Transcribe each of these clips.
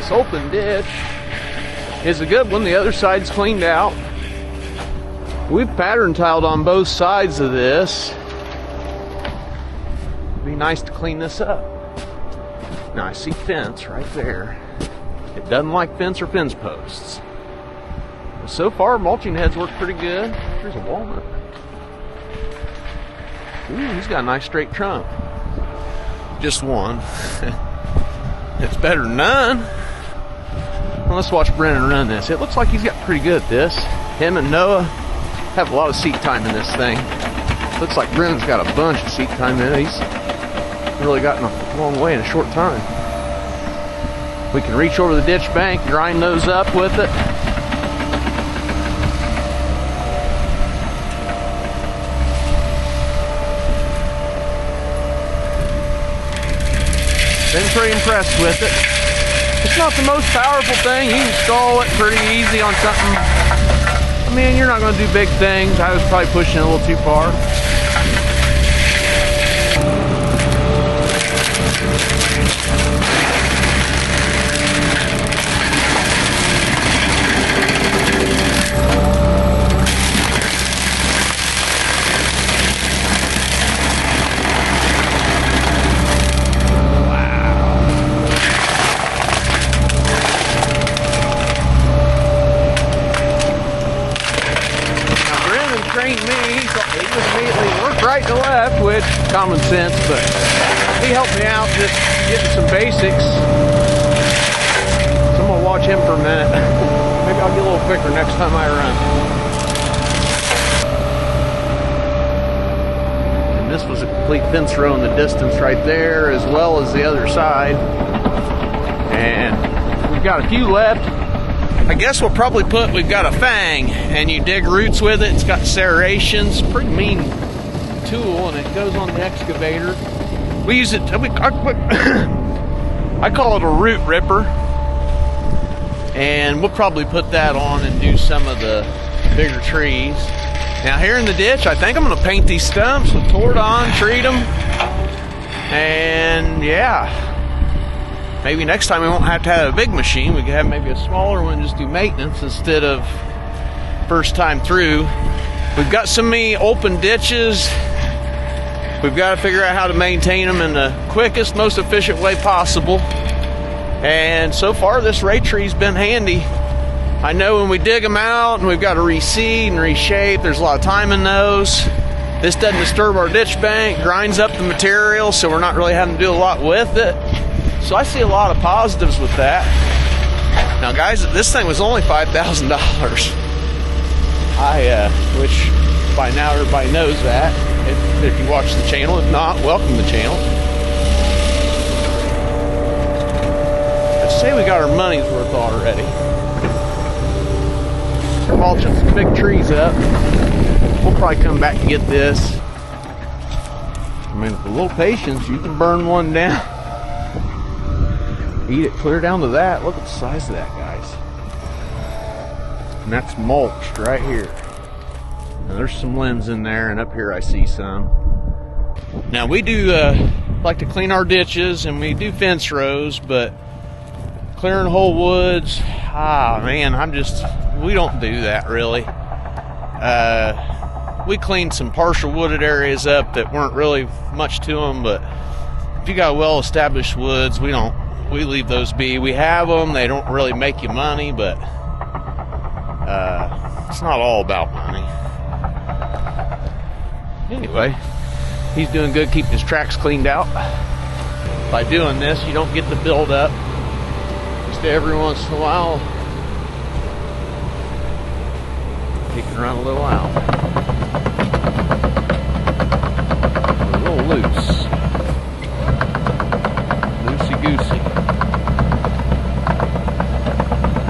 This open ditch is a good one. The other side's cleaned out. We've pattern tiled on both sides of this. It'd be nice to clean this up. Now I see fence right there. It doesn't like fence or fence posts. But so far, mulching heads work pretty good. There's a walnut. Ooh, he's got a nice straight trunk. Just one. It's better than none. Well, let's watch Brennan run this. It looks like he's got pretty good at this. Him and Noah have a lot of seat time in this thing. Looks like Brennan's got a bunch of seat time in it. He's really gotten a long way in a short time. We can reach over the ditch bank, grind those up with it. Been pretty impressed with it. It's not the most powerful thing. You can install it pretty easy on something. I mean, you're not going to do big things. I was probably pushing it a little too far. Right to left, which common sense, but he helped me out just getting some basics. So I'm gonna watch him for a minute. Maybe I'll get a little quicker next time I run. And this was a complete fence row in the distance right there, as well as the other side. And we've got a few left. I guess we'll probably we've got a fang, and you dig roots with it. It's got serrations, pretty mean tool, and it goes on the excavator. We use it, I call it a root ripper, and we'll probably put that on and do some of the bigger trees. Now here in the ditch, I think I'm going to paint these stumps with Tordon, treat them, and yeah, maybe next time we won't have to have a big machine. We could have maybe a smaller one, just do maintenance instead of first time through. We've got so many open ditches. We've got to figure out how to maintain them in the quickest, most efficient way possible. And so far, this Raytree's been handy. I know when we dig them out and we've got to reseed and reshape, there's a lot of time in those. This doesn't disturb our ditch bank, grinds up the material, so we're not really having to do a lot with it. So I see a lot of positives with that. Now, guys, this thing was only $5,000. Which by now everybody knows that. If you watch the channel, if not, welcome to the channel. I'd say we got our money's worth already. We're mulching some big trees up. We'll probably come back and get this. I mean, with a little patience, you can burn one down. Eat it clear down to that. Look at the size of that, guys. And that's mulched right here. Now there's some limbs in there, and up here I see some. Now we do like to clean our ditches, and we do fence rows, but clearing whole woods, man, we don't do that really. We cleaned some partial wooded areas up that weren't really much to them, but if you got well-established woods, we leave those be. We have them, they don't really make you money, but it's not all about money. Anyway, he's doing good keeping his tracks cleaned out. By doing this, you don't get the build up. Just every once in a while, he can run a little out. A little loose. Loosey-goosey.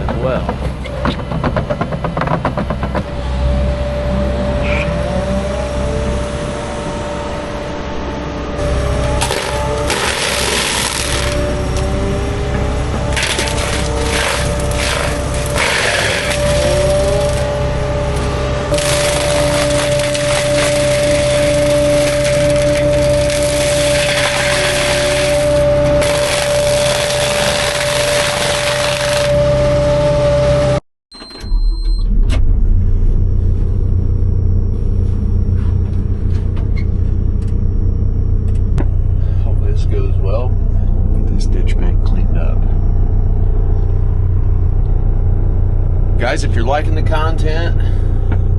As well. well. Get this ditch bank cleaned up. Guys, if you're liking the content,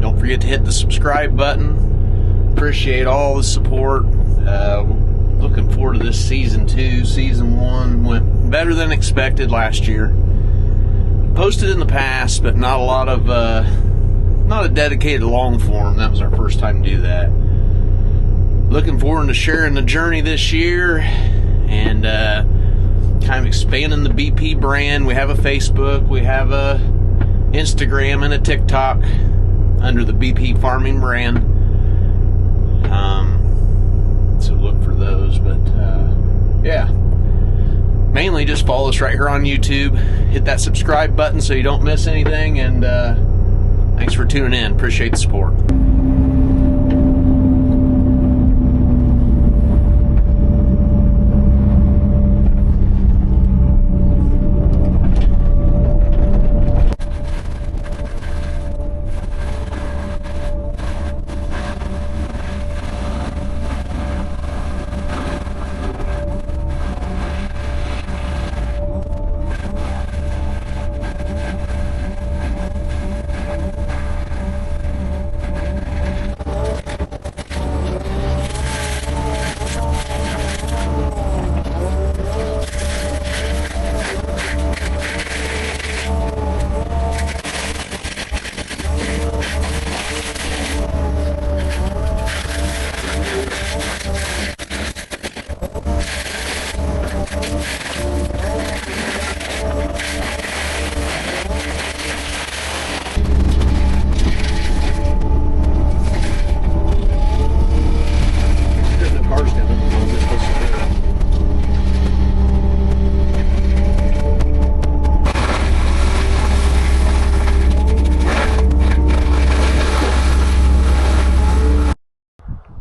don't forget to hit the subscribe button. Appreciate all the support. Looking forward to this season 2. Season 1 went better than expected last year. Posted in the past, but not a lot of, not a dedicated long form. That was our first time to do that. Looking forward to sharing the journey this year and kind of expanding the BP brand. We have a Facebook, we have a Instagram and a TikTok under the BP Farming brand. So look for those, but yeah. Mainly just follow us right here on YouTube. Hit that subscribe button so you don't miss anything, and thanks for tuning in. Appreciate the support.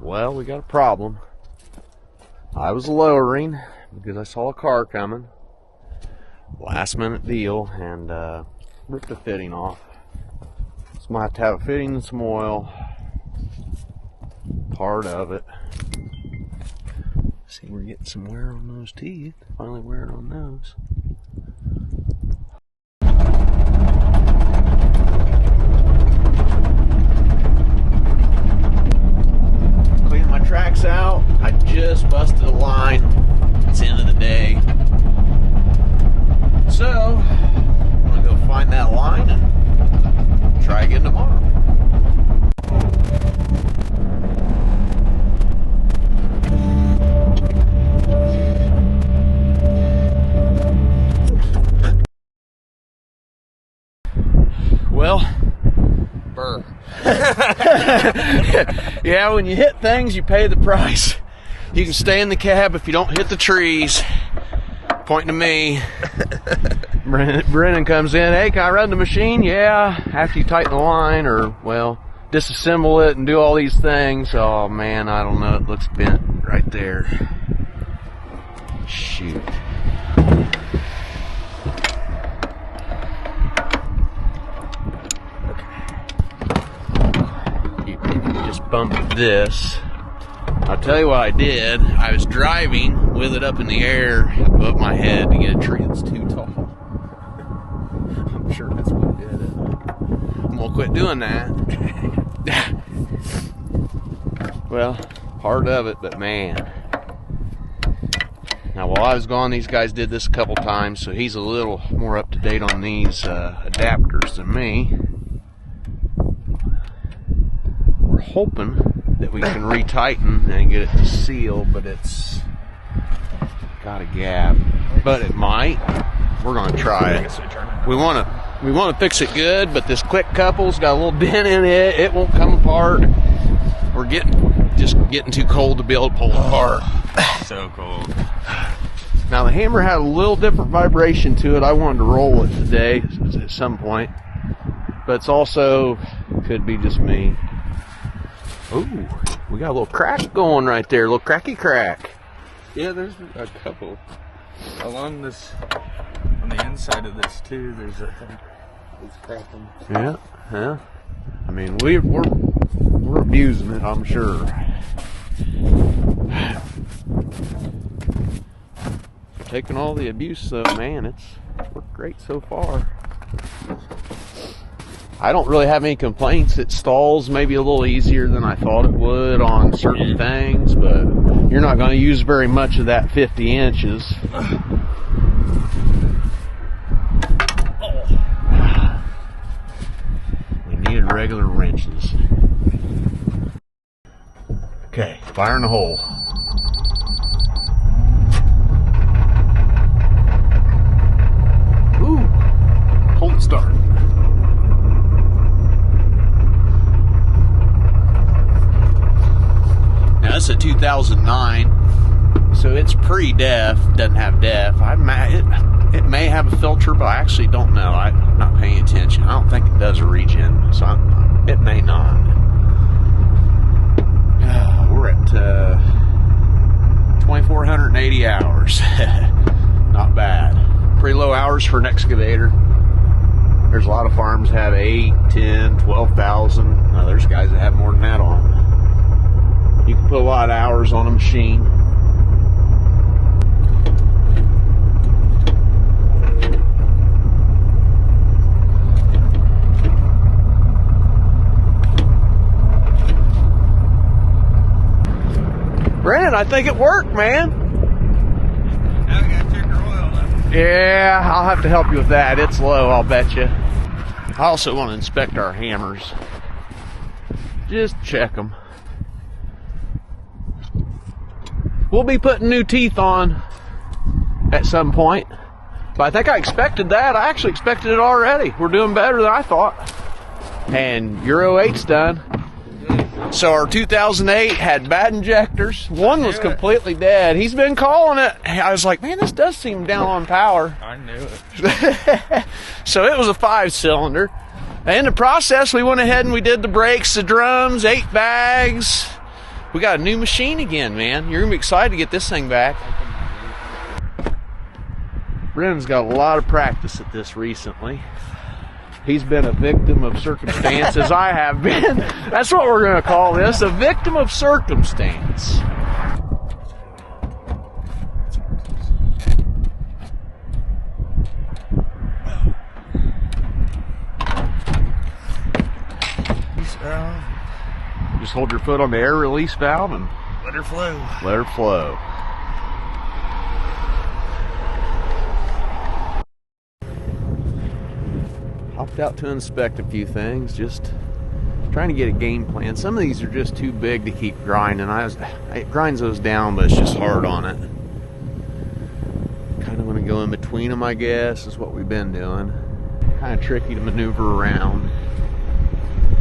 Well, we got a problem. I was lowering because I saw a car coming. Last minute deal, and ripped the fitting off. So might have to have a fitting and some oil. Part of it. See, we're getting some wear on those teeth. Finally wearing on those. Tracks out. I just busted a line. It's the end of the day. So, I'm going to go find that line and try again tomorrow. Well, burr. Yeah, when you hit things, you pay the price. You can stay in the cab if you don't hit the trees. Pointing to me. Brennan comes in. Hey, can I run the machine? Yeah. After you tighten the line or, well, disassemble it and do all these things. Oh, man, I don't know. It looks bent right there. Shoot. Bumped this. I'll tell you what I did. I was driving with it up in the air above my head to get a tree that's too tall. I'm sure that's what did it. I'm gonna quit doing that. Well, part of it, but man. Now while I was gone, these guys did this a couple times, so he's a little more up to date on these adapters than me. Hoping that we can retighten and get it to seal, but it's got a gap. But it might. We're gonna try it. We wanna fix it good, but this click couple's got a little dent in it. It won't come apart. We're getting too cold to be able to pull it apart. So cold. Now the hammer had a little different vibration to it. I wanted to roll it today at some point, but it's also could be just me. Ooh, we got a little crack going right there, a little cracky crack. Yeah, there's a couple along this, on the inside of this too. There's a thing. It's cracking. Yeah. I mean, we're abusing it, I'm sure. taking all the abuse, though, man, it's worked great so far. I don't really have any complaints. It stalls maybe a little easier than I thought it would on certain things, but you're not going to use very much of that 50 inches. We needed regular wrenches. Okay, fire in the hole. Ooh, cold start. Now this is a 2009, so it's pre-def, doesn't have def. It may have a filter, but I actually don't know. I'm not paying attention. I don't think it does a regen, so it may not. We're at 2,480 hours. Not bad. Pretty low hours for an excavator. There's a lot of farms that have 8, 10, 12,000. There's guys that have more than that on. You can put a lot of hours on a machine. Brandon, I think it worked, man. Now I gotta check your oil though. Yeah, I'll have to help you with that. It's low, I'll bet you. I also want to inspect our hammers. Just check them. We'll be putting new teeth on at some point. But I think I expected that. I actually expected it already. We're doing better than I thought. And Euro 8's done. So our 2008 had bad injectors. One was completely dead. He's been calling it. I was like, man, this does seem down on power. I knew it. So it was a 5-cylinder. In the process, we went ahead and we did the brakes, the drums, 8 bags. We got a new machine again, man. You're going to be excited to get this thing back. Brennan's got a lot of practice at this recently. He's been a victim of circumstance, as I have been. That's what we're going to call this, a victim of circumstance. Just hold your foot on the air release valve and Let her flow. let her flow. Hopped out to inspect a few things, just trying to get a game plan. Some of these are just too big to keep grinding. It grinds those down, but it's just hard on it. Kind of want to go in between them, I guess, is what we've been doing. Kind of tricky to maneuver around.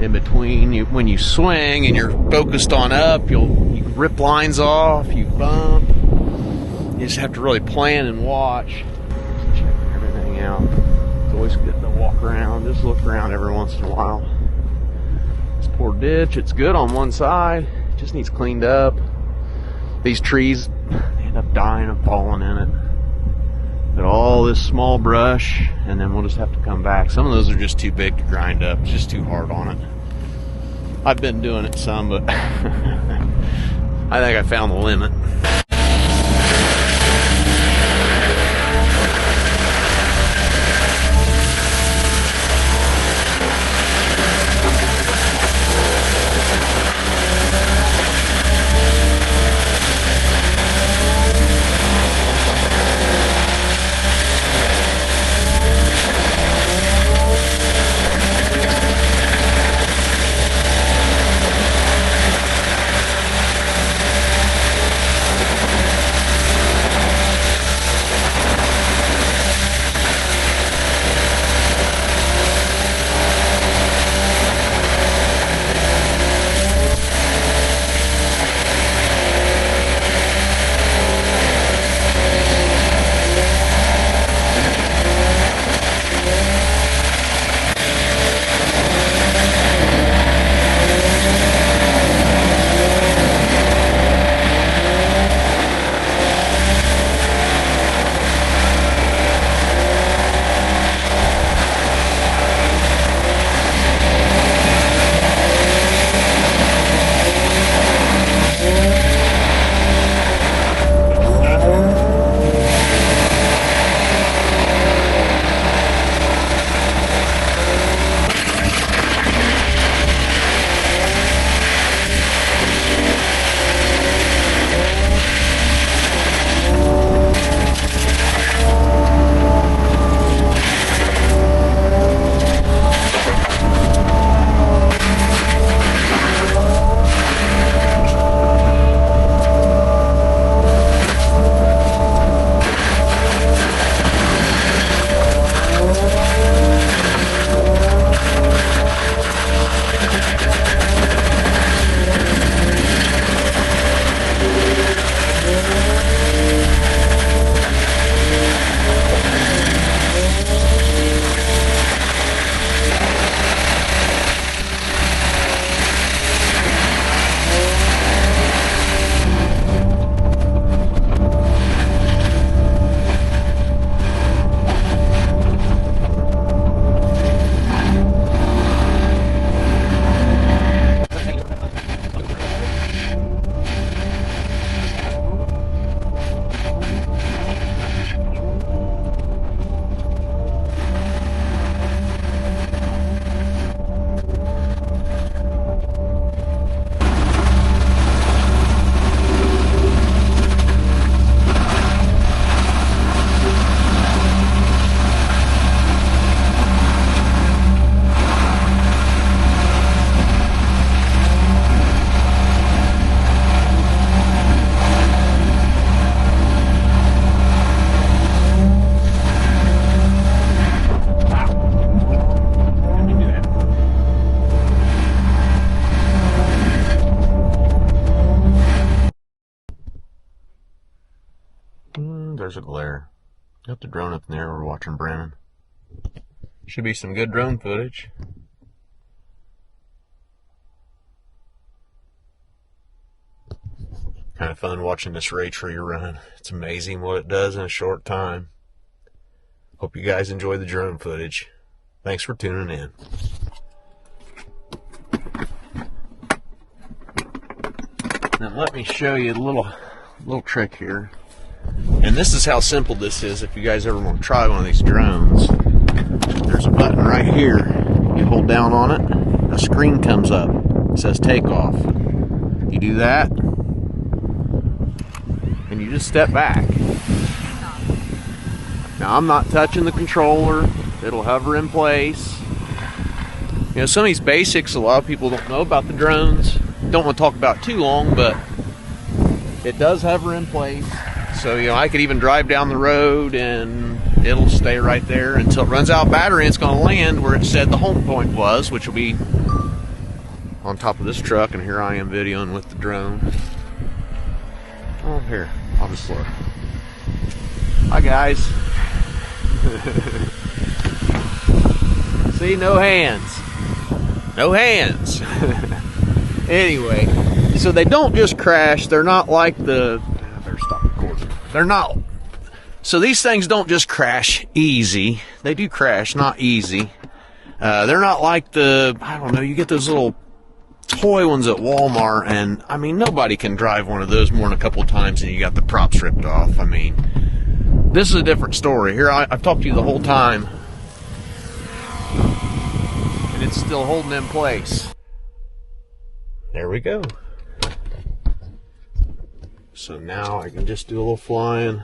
In between, when you swing and you're focused on up, you rip lines off, you bump. You just have to really plan and watch. Just check everything out. It's always good to walk around, just look around every once in a while. This poor ditch, it's good on one side, it just needs cleaned up. These trees, they end up dying and falling in it. But all this small brush, and then we'll just have to come back. Some of those are just too big to grind up. It's just too hard on it. I've been doing it some, but I think I found the limit. there's a glare. Got the drone up in there. We're watching Brennan. Should be some good drone footage. Kind of fun watching this Raytree run. It's amazing what it does in a short time. Hope you guys enjoy the drone footage. Thanks for tuning in. Now let me show you a little trick here. And this is how simple this is if you guys ever want to try one of these drones. There's a button right here. You hold down on it, a screen comes up. It says takeoff. You do that, and you just step back. Now I'm not touching the controller. It'll hover in place. You know, some of these basics a lot of people don't know about the drones. Don't want to talk about it too long, but it does hover in place. So, you know, I could even drive down the road and it'll stay right there until it runs out of battery and it's going to land where it said the home point was, which will be on top of this truck. And here I am videoing with the drone. Oh, here, I'll just look. Hi, guys. See, no hands. No hands. Anyway, so they don't just crash. They're not like the... I better stop recording. They're not... So these things don't just crash easy. They do crash, not easy. They're not like the... I don't know, you get those little toy ones at Walmart, and, I mean, nobody can drive one of those more than a couple times and you got the props ripped off. I mean, this is a different story. Here, I've talked to you the whole time, and it's still holding in place. There we go. So now I can just do a little flying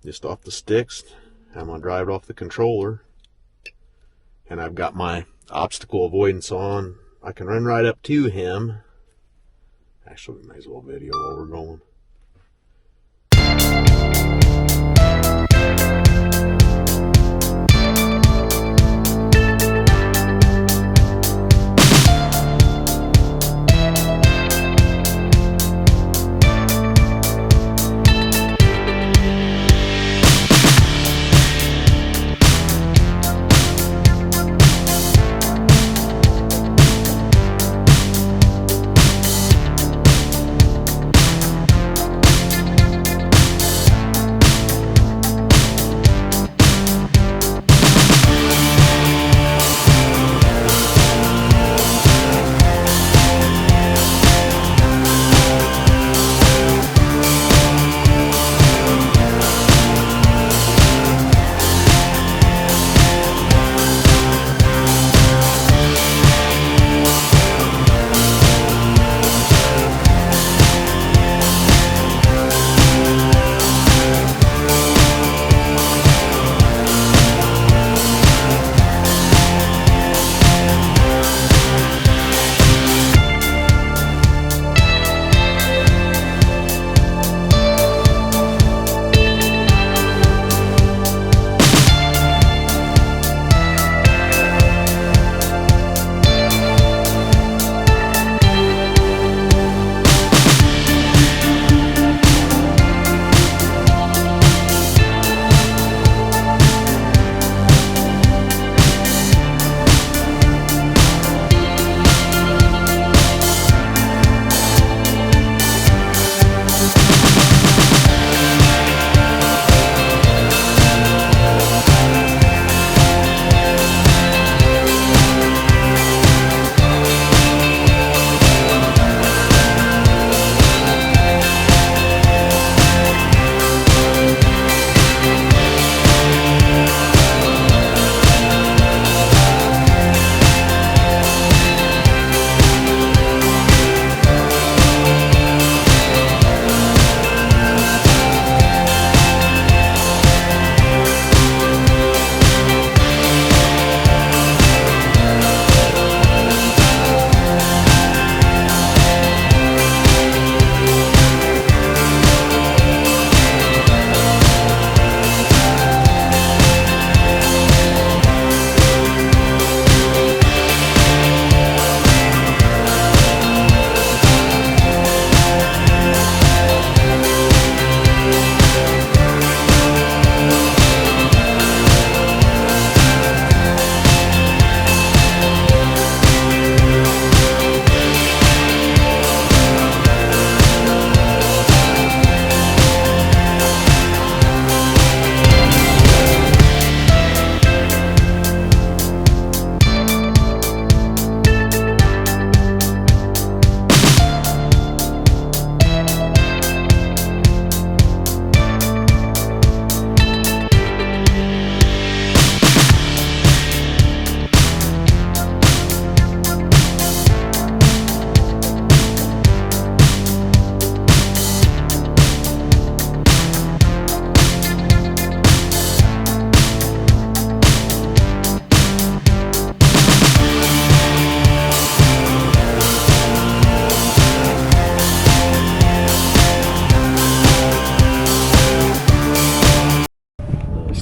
just off the sticks. I'm going to drive it off the controller. And I've got my obstacle avoidance on. I can run right up to him. Actually, we may as well video while we're going.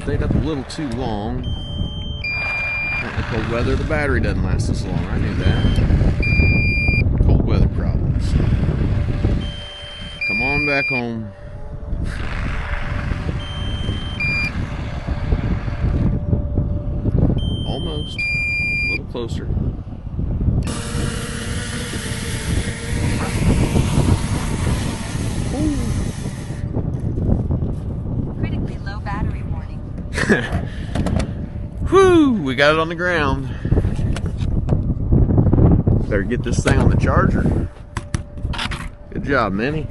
stayed up a little too long. In the cold weather, the battery doesn't last as long. I knew that. Cold weather problems. Come on back home. Almost. A little closer. Critically low battery warning. Whew, we got it on the ground. Better get this thing on the charger. Good job, Minnie.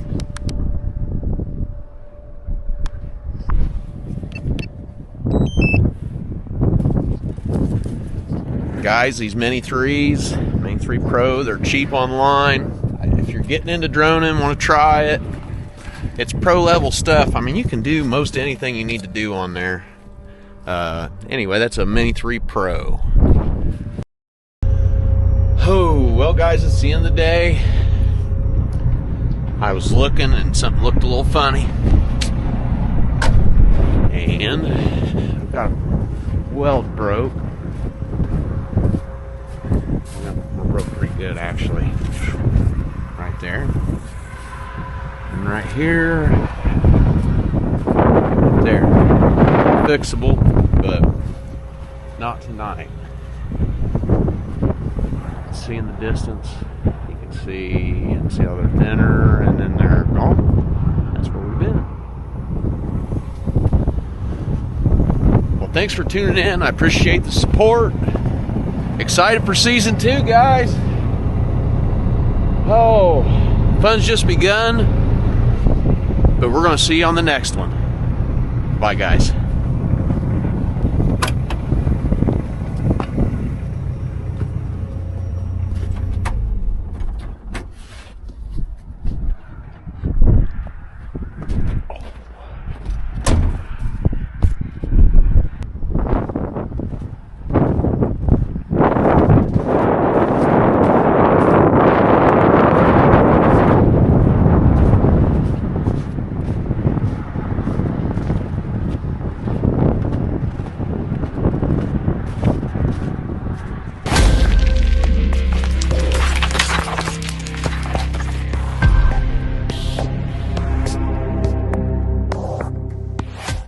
Guys, these Mini 3s, Mini 3 Pro, they're cheap online. If you're getting into droning, want to try it, it's pro level stuff. I mean, you can do most anything you need to do on there. Anyway, that's a Mini 3 Pro. Oh, well guys, it's the end of the day. I was looking and something looked a little funny. And I've got a weld broke. Broke pretty good actually. Right there. And right here. There. Fixable, but not tonight. See in the distance. You can see how they're thinner and then they're gone. That's where we've been. Well, thanks for tuning in. I appreciate the support. Excited for season 2, guys. Oh, fun's just begun, but we're going to see you on the next one. Bye, guys.